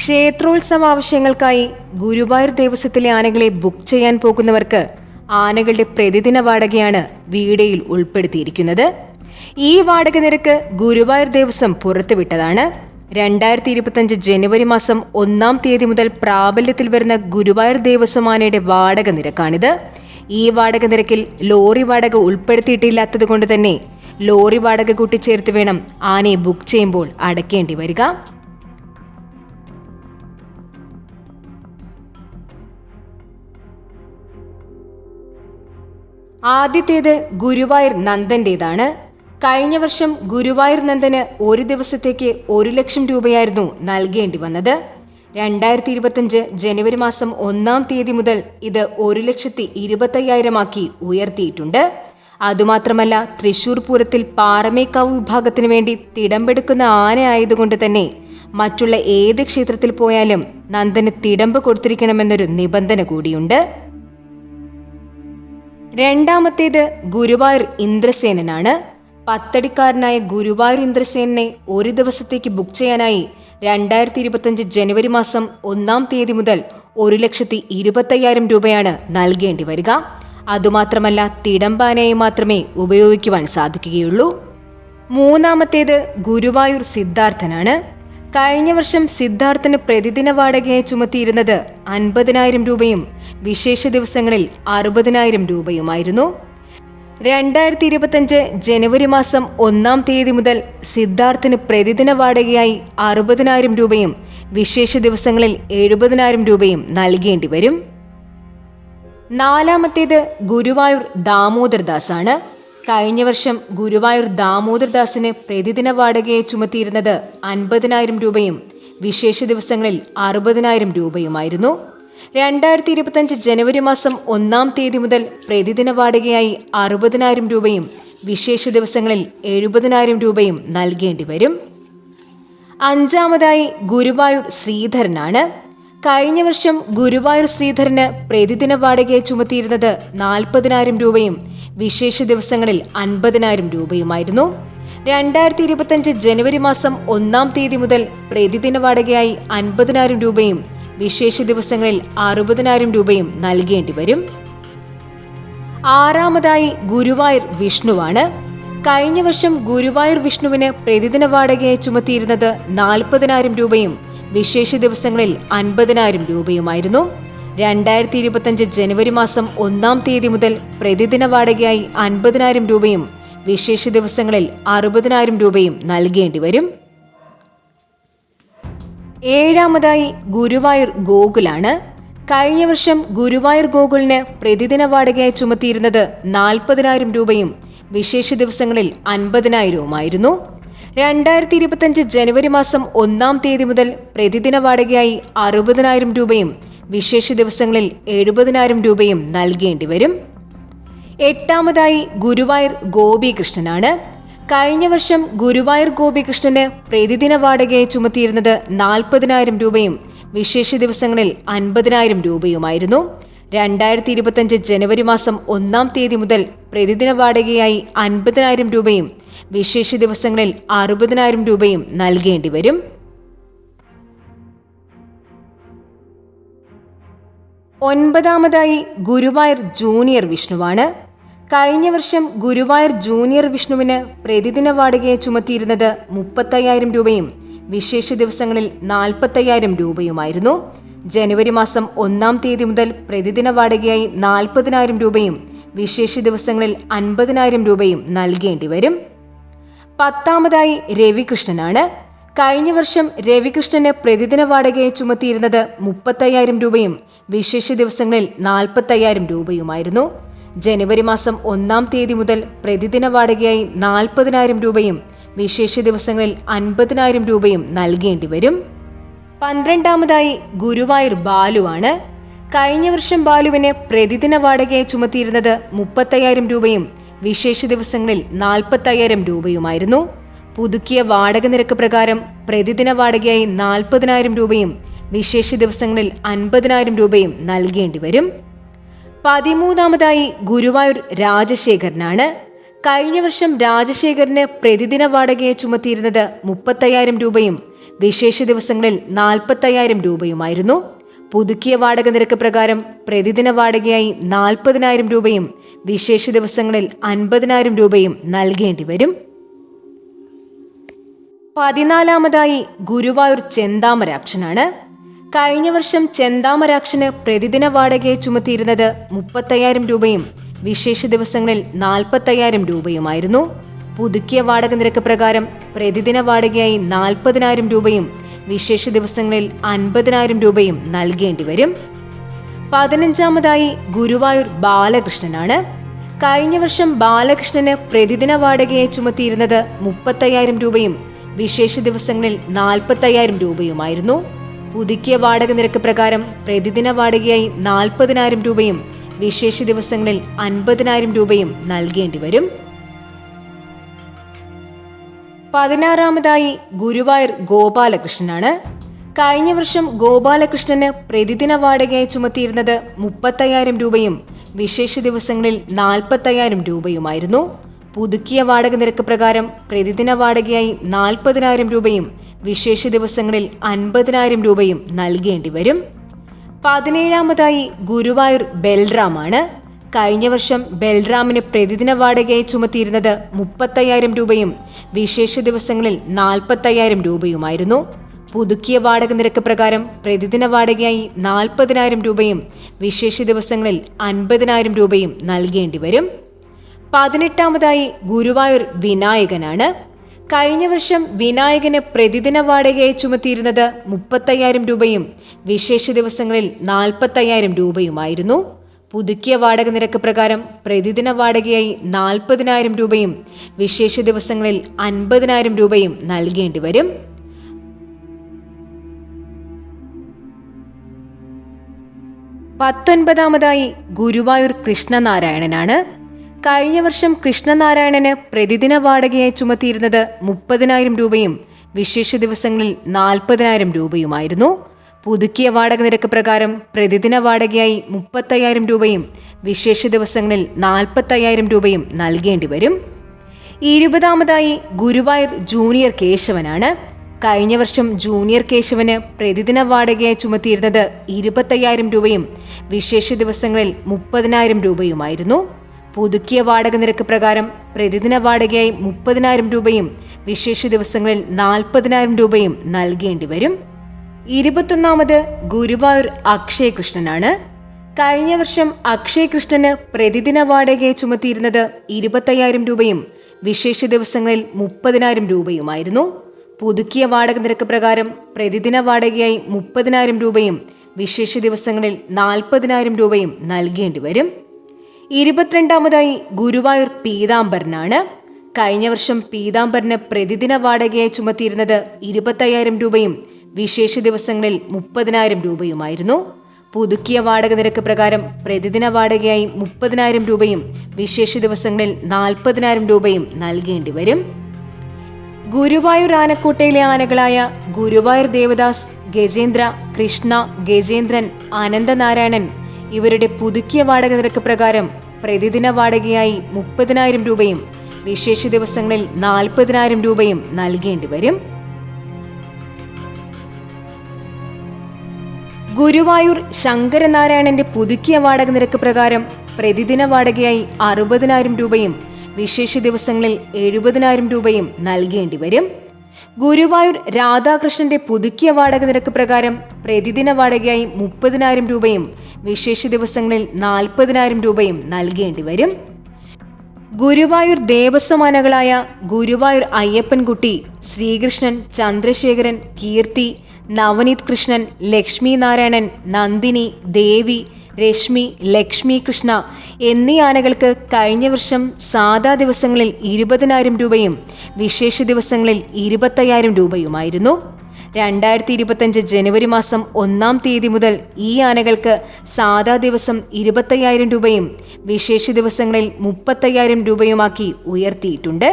ക്ഷേത്രോത്സവ ആവശ്യങ്ങൾക്കായി ഗുരുവായൂർ ദേവസ്വത്തിലെ ആനകളെ ബുക്ക് ചെയ്യാൻ പോകുന്നവർക്ക് ആനകളുടെ പ്രതിദിന വാടകയാണ് വീഡിയോയിൽ ഉൾപ്പെടുത്തിയിരിക്കുന്നത്. ഈ വാടക നിരക്ക് ഗുരുവായൂർ ദേവസ്വം പുറത്തുവിട്ടതാണ്. 2025 ജനുവരി മാസം 1-ാം തീയതി മുതൽ പ്രാബല്യത്തിൽ വരുന്ന ഗുരുവായൂർ ദേവസ്വം ആനയുടെ വാടക നിരക്കാണിത്. ഈ വാടക നിരക്കിൽ ലോറി വാടക ഉൾപ്പെടുത്തിയിട്ടില്ലാത്തതുകൊണ്ട് തന്നെ ലോറി വാടക കൂട്ടിച്ചേർത്ത് വേണം ആനയെ ബുക്ക് ചെയ്യുമ്പോൾ അടയ്ക്കേണ്ടി വരിക. ആദ്യത്തേത് ഗുരുവായൂർ നന്ദന്റേതാണ്. കഴിഞ്ഞ വർഷം ഗുരുവായൂർ നന്ദന് ഒരു ദിവസത്തേക്ക് 1 ലക്ഷം രൂപയായിരുന്നു നൽകേണ്ടി വന്നത്. 2025 ജനുവരി മാസം 1-ാം തീയതി മുതൽ ഇത് 1,25,000 ആക്കി ഉയർത്തിയിട്ടുണ്ട്. അതുമാത്രമല്ല, തൃശൂർ പൂരത്തിൽ പാറമേക്കാവ് വിഭാഗത്തിനു വേണ്ടി തിടമ്പെടുക്കുന്ന ആന ആയതുകൊണ്ട് തന്നെ മറ്റുള്ള ഏത് ക്ഷേത്രത്തിൽ പോയാലും നന്ദന് തിടമ്പ് കൊടുത്തിരിക്കണമെന്നൊരു നിബന്ധന കൂടിയുണ്ട്. രണ്ടാമത്തേത് ഗുരുവായൂർ ഇന്ദ്രസേനനാണ്. 10 അടിക്കാരനായ ഗുരുവായൂർ ഇന്ദ്രസേനെ ഒരു ദിവസത്തേക്ക് ബുക്ക് ചെയ്യാനായി 2025 ജനുവരി മാസം 1-ാം തീയതി മുതൽ 1,25,000 രൂപയാണ് നൽകേണ്ടി വരിക. അതുമാത്രമല്ല, തിടമ്പാനയായി മാത്രമേ ഉപയോഗിക്കുവാൻ സാധിക്കുകയുള്ളൂ. മൂന്നാമത്തേത് ഗുരുവായൂർ സിദ്ധാർത്ഥനാണ്. കഴിഞ്ഞ വർഷം സിദ്ധാർത്ഥന് പ്രതിദിന വാടകയായി ചുമത്തിയിരുന്നത് 50,000 രൂപയും വിശേഷ ദിവസങ്ങളിൽ 60,000 രൂപയുമായിരുന്നു. 2025 ജനുവരി മാസം 1-ാം തീയതി മുതൽ സിദ്ധാർത്ഥന് പ്രതിദിന വാടകയായി 60,000 രൂപയും വിശേഷ ദിവസങ്ങളിൽ 70,000 രൂപയും നൽകേണ്ടി വരും. നാലാമത്തേത് ഗുരുവായൂർ ദാമോദർദാസ് ആണ്. കഴിഞ്ഞ വർഷം ഗുരുവായൂർ ദാമോദർദാസിന് പ്രതിദിന വാടകയെ ചുമത്തിയിരുന്നത് 50,000 രൂപയും വിശേഷ ദിവസങ്ങളിൽ 60,000 രൂപയുമായിരുന്നു. 2025 ജനുവരി മാസം 1-ാം തീയതി മുതൽ പ്രതിദിന വാടകയായി 60,000 രൂപയും വിശേഷ ദിവസങ്ങളിൽ 70,000 രൂപയും നൽകേണ്ടി വരും. അഞ്ചാമതായി ഗുരുവായൂർ ശ്രീധരനാണ്. കഴിഞ്ഞ വർഷം ഗുരുവായൂർ ശ്രീധരന് പ്രതിദിന വാടകയെ ചുമത്തിയിരുന്നത് 40,000 രൂപയും വിശേഷ ദിവസങ്ങളിൽ 50,000 രൂപയുമായിരുന്നു. 2025 ജനുവരി മാസം 1-ാം തീയതി മുതൽ പ്രതിദിന വാടകയായി 50,000 രൂപയും വിശേഷ ദിവസങ്ങളിൽ 60,000 രൂപയും നൽകേണ്ടി വരും. ആറാമതായി ഗുരുവായൂർ വിഷ്ണുവാണ്. കഴിഞ്ഞ വർഷം ഗുരുവായൂർ വിഷ്ണുവിന് പ്രതിദിന വാടകയെ ചുമത്തിയിരുന്നത് 40,000 രൂപയും വിശേഷ ദിവസങ്ങളിൽ 50,000 രൂപയുമായിരുന്നു. 2025 ജനുവരി മാസം 1-ാം തീയതി മുതൽ പ്രതിദിന വാടകയായി 50,000 രൂപയും വിശേഷ ദിവസങ്ങളിൽ 60,000 രൂപയും നൽകേണ്ടി വരും. ഏഴാമതായി ഗുരുവായൂർ ഗോകുലാണ്. കഴിഞ്ഞ വർഷം ഗുരുവായൂർ ഗോകുലിന് പ്രതിദിന വാടകയായി ചുമത്തിയിരുന്നത് 40,000 രൂപയും വിശേഷ ദിവസങ്ങളിൽ 50,000 2025 ജനുവരി മാസം 1-ാം തീയതി മുതൽ പ്രതിദിന വാടകയായി 60,000 രൂപയും വിശേഷ ദിവസങ്ങളിൽ 70,000 രൂപയും നൽകേണ്ടി വരും. എട്ടാമതായി ഗുരുവായൂർ ഗോപികൃഷ്ണനാണ്. കഴിഞ്ഞ വർഷം ഗുരുവായൂർ ഗോപികൃഷ്ണന് പ്രതിദിന വാടകയെ ചുമത്തിയിരുന്നത് 40,000 രൂപയും വിശേഷ ദിവസങ്ങളിൽ 50,000 രൂപയുമായിരുന്നു. 2025 ജനുവരി മാസം 1-ാം തീയതി മുതൽ പ്രതിദിന വാടകയായി 50,000 രൂപയും വിശേഷ ദിവസങ്ങളിൽ 60,000 രൂപയും നൽകേണ്ടി വരും. ഒൻപതാമതായി ഗുരുവായൂർ ജൂനിയർ വിഷ്ണുവാണ്. കഴിഞ്ഞ വർഷം ഗുരുവായൂർ ജൂനിയർ വിഷ്ണുവിന് പ്രതിദിന വാടകയെ ചുമത്തിയിരുന്നത് 35,000 രൂപയും വിശേഷ ദിവസങ്ങളിൽ 40,000 രൂപയുമായിരുന്നു. ജനുവരി മാസം 1-ാം തീയതി മുതൽ പ്രതിദിന വാടകയായി 40,000 രൂപയും വിശേഷ ദിവസങ്ങളിൽ 50,000 രൂപയും നൽകേണ്ടി വരും. പത്താമതായി രവികൃഷ്ണനാണ്. കഴിഞ്ഞ വർഷം രവികൃഷ്ണന് പ്രതിദിന വാടകയെ ചുമത്തിയിരുന്നത് 35,000 രൂപയും വിശേഷ ദിവസങ്ങളിൽ 40,000 രൂപയുമായിരുന്നു. ജനുവരി മാസം 1-ാം തീയതി മുതൽ പ്രതിദിന വാടകയായി 40,000 രൂപയും വിശേഷ ദിവസങ്ങളിൽ 50,000 രൂപയും നൽകേണ്ടി വരും. 12ാമതായി ഗുരുവായൂർ ബാലുവാണ്. കഴിഞ്ഞ വർഷം ബാലുവിന് പ്രതിദിന വാടകയായി ചുമത്തിയിരുന്നത് 35,000 രൂപയും വിശേഷ ദിവസങ്ങളിൽ 40,000 രൂപയുമായിരുന്നു. പുതുക്കിയ വാടക നിരക്ക് പ്രകാരം പ്രതിദിന വാടകയായി 40,000 രൂപയും വിശേഷ ദിവസങ്ങളിൽ 50,000 രൂപയും നൽകേണ്ടി വരും. 13ാമതായി ഗുരുവായൂർ രാജശേഖരനാണ്. കഴിഞ്ഞ വർഷം രാജശേഖരന് പ്രതിദിന വാടകയെ ചുമത്തിയിരുന്നത് 30,000 രൂപയും വിശേഷ ദിവസങ്ങളിൽ 45,000 രൂപയുമായിരുന്നു. പുതുക്കിയ വാടക നിരക്ക് പ്രകാരം പ്രതിദിന വാടകയായി 40,000 രൂപയും വിശേഷ ദിവസങ്ങളിൽ 50,000 രൂപയും നൽകേണ്ടി വരും. 14-ാമതായി ഗുരുവായൂർ ചെന്താമരാക്ഷനാണ്. കഴിഞ്ഞ വർഷം ചെന്താമരാക്ഷന് പ്രതിദിന വാടകയെ ചുമത്തിയിരുന്നത് 35,000 രൂപയും വിശേഷ ദിവസങ്ങളിൽ 40,000 രൂപയുമായിരുന്നു. പുതുക്കിയ വാടക നിരക്ക് പ്രകാരം പ്രതിദിന വാടകയായി 40,000 രൂപയും വിശേഷ ദിവസങ്ങളിൽ 50,000 രൂപയും നൽകേണ്ടി വരും. 15-ാമതായി ഗുരുവായൂർ ബാലകൃഷ്ണനാണ്. കഴിഞ്ഞ വർഷം ബാലകൃഷ്ണന് പ്രതിദിന വാടകയെ ചുമത്തിയിരുന്നത് 35,000 രൂപയും വിശേഷ ദിവസങ്ങളിൽ 40,000 രൂപയുമായിരുന്നു. പുതുക്കിയ വാടക നിരക്ക് പ്രകാരം പ്രതിദിന വാടകയായി 40,000 രൂപയും വിശേഷ ദിവസങ്ങളിൽ 50,000 രൂപയും നൽകേണ്ടി വരും. 16-ാമതായി ഗുരുവായൂർ ഗോപാലകൃഷ്ണനാണ്. കഴിഞ്ഞ വർഷം ഗോപാലകൃഷ്ണന് പ്രതിദിന വാടകയായി ചുമത്തിയിരുന്നത് 30,000 രൂപയും വിശേഷ ദിവസങ്ങളിൽ 40,000 രൂപയുമായിരുന്നു. പുതുക്കിയ വാടക നിരക്ക് പ്രകാരം പ്രതിദിന വാടകയായി 40,000 രൂപയും വിശേഷ ദിവസങ്ങളിൽ 50,000 രൂപയും നൽകേണ്ടി വരും. 17-ാമതായി ഗുരുവായൂർ ബൽറാമാണ്. കഴിഞ്ഞ വർഷം ബൽറാമിന് പ്രതിദിന വാടകയായി ചുമത്തിയിരുന്നത് 30,000 രൂപയും വിശേഷ ദിവസങ്ങളിൽ 40,000 രൂപയുമായിരുന്നു. പുതുക്കിയ വാടക നിരക്ക് പ്രകാരം പ്രതിദിന വാടകയായി 40,000 രൂപയും വിശേഷ ദിവസങ്ങളിൽ 50,000 രൂപയും നൽകേണ്ടി വരും. 18-ാമതായി ഗുരുവായൂർ വിനായകനാണ്. കഴിഞ്ഞ വർഷം വിനായകന് പ്രതിദിന വാടകയായി ചുമത്തിയിരുന്നത് 30,000 രൂപയും വിശേഷ ദിവസങ്ങളിൽ 40,000 രൂപയുമായിരുന്നു. പുതുക്കിയ വാടക നിരക്ക് പ്രകാരം പ്രതിദിന വാടകയായി 40,000 രൂപയും വിശേഷ ദിവസങ്ങളിൽ 50,000 രൂപയും നൽകേണ്ടി വരും. 19-ാമതായി ഗുരുവായൂർ കൃഷ്ണനാരായണനാണ്. കഴിഞ്ഞ വർഷം കൃഷ്ണനാരായണന് പ്രതിദിന വാടകയായി ചുമത്തിയിരുന്നത് 30,000 രൂപയും വിശേഷ ദിവസങ്ങളിൽ 40,000 രൂപയുമായിരുന്നു. പുതുക്കിയ വാടക നിരക്ക് പ്രകാരം പ്രതിദിന വാടകയായി 30,000 രൂപയും വിശേഷ ദിവസങ്ങളിൽ 40,000 രൂപയും നൽകേണ്ടി വരും. 20-ാമതായി ഗുരുവായൂർ ജൂനിയർ കേശവനാണ്. കഴിഞ്ഞ വർഷം ജൂനിയർ കേശവന് പ്രതിദിന വാടകയായി ചുമത്തിയിരുന്നത് 25,000 രൂപയും വിശേഷ ദിവസങ്ങളിൽ 30,000 രൂപയുമായിരുന്നു. പുതുക്കിയ വാടക നിരക്ക് പ്രകാരം പ്രതിദിന വാടകയായി 30,000 രൂപയും വിശേഷ ദിവസങ്ങളിൽ 40,000 രൂപയും നൽകേണ്ടി വരും. 21-ാമത് ഗുരുവായൂർ അക്ഷയ് കൃഷ്ണനാണ്. കഴിഞ്ഞ വർഷം അക്ഷയ് കൃഷ്ണന് പ്രതിദിന വാടകയായി ചുമത്തിയിരുന്നത് 25,000 രൂപയും വിശേഷ ദിവസങ്ങളിൽ 30,000 രൂപയുമായിരുന്നു. പുതുക്കിയ വാടക നിരക്ക് പ്രകാരം പ്രതിദിന വാടകയായി 30,000 രൂപയും വിശേഷ ദിവസങ്ങളിൽ 40,000 രൂപയും നൽകേണ്ടി വരും. 22-ാമതായി ഗുരുവായൂർ പീതാംബരനാണ്. കഴിഞ്ഞ വർഷം പീതാംബരന് പ്രതിദിന വാടകയായി ചുമത്തിയിരുന്നത് 25,000 രൂപയും വിശേഷ ദിവസങ്ങളിൽ 30,000 രൂപയുമായിരുന്നു. പുതുക്കിയ വാടക നിരക്ക് പ്രകാരം പ്രതിദിന വാടകയായി 30,000 രൂപയും വിശേഷ ദിവസങ്ങളിൽ 40,000 രൂപയും നൽകേണ്ടി വരും. ഗുരുവായൂർ ആനക്കോട്ടയിലെ ആനകളായ ഗുരുവായൂർ ദേവദാസ്, ഗജേന്ദ്ര, കൃഷ്ണ, ഗജേന്ദ്രൻ, അനന്തനാരായണൻ ഇവരുടെ പുതുക്കിയ വാടക നിരക്ക് പ്രകാരം പ്രതിദിന വാടകയായി 30,000 രൂപയും വിശേഷ ദിവസങ്ങളിൽ 40,000 രൂപയും നൽകേണ്ടി വരും. ഗുരുവായൂർ ശങ്കരനാരായണന്റെ പുതുക്കിയ വാടക നിരക്ക് പ്രകാരം പ്രതിദിന വാടകയായി 60,000 രൂപയും വിശേഷ ദിവസങ്ങളിൽ 70,000 രൂപയും നൽകേണ്ടി വരും. ഗുരുവായൂർ രാധാകൃഷ്ണന്റെ പുതുക്കിയ വാടക നിരക്ക് പ്രകാരം പ്രതിദിന വാടകയായി 30,000 രൂപയും വിശേഷ ദിവസങ്ങളിൽ 40,000 രൂപയും നൽകേണ്ടി വരും. ഗുരുവായൂർ ദേവസ്വം ആനകളായ ഗുരുവായൂർ അയ്യപ്പൻകുട്ടി, ശ്രീകൃഷ്ണൻ, ചന്ദ്രശേഖരൻ, കീർത്തി, നവനീത് കൃഷ്ണൻ, ലക്ഷ്മി നാരായണൻ, നന്ദിനി, ദേവി, രശ്മി, ലക്ഷ്മി കൃഷ്ണ എന്നീ ആനകൾക്ക് കഴിഞ്ഞ വർഷം സാധാ ദിവസങ്ങളിൽ 20,000 രൂപയും വിശേഷ ദിവസങ്ങളിൽ 25,000 രൂപയുമായിരുന്നു. 2025 ജനുവരി മാസം 1-ാം തീയതി മുതൽ ഈ ആനകൾക്ക് സാധാ ദിവസം 25,000 രൂപയും വിശേഷ ദിവസങ്ങളിൽ 30,000 രൂപയുമാക്കി ഉയർത്തിയിട്ടുണ്ട്.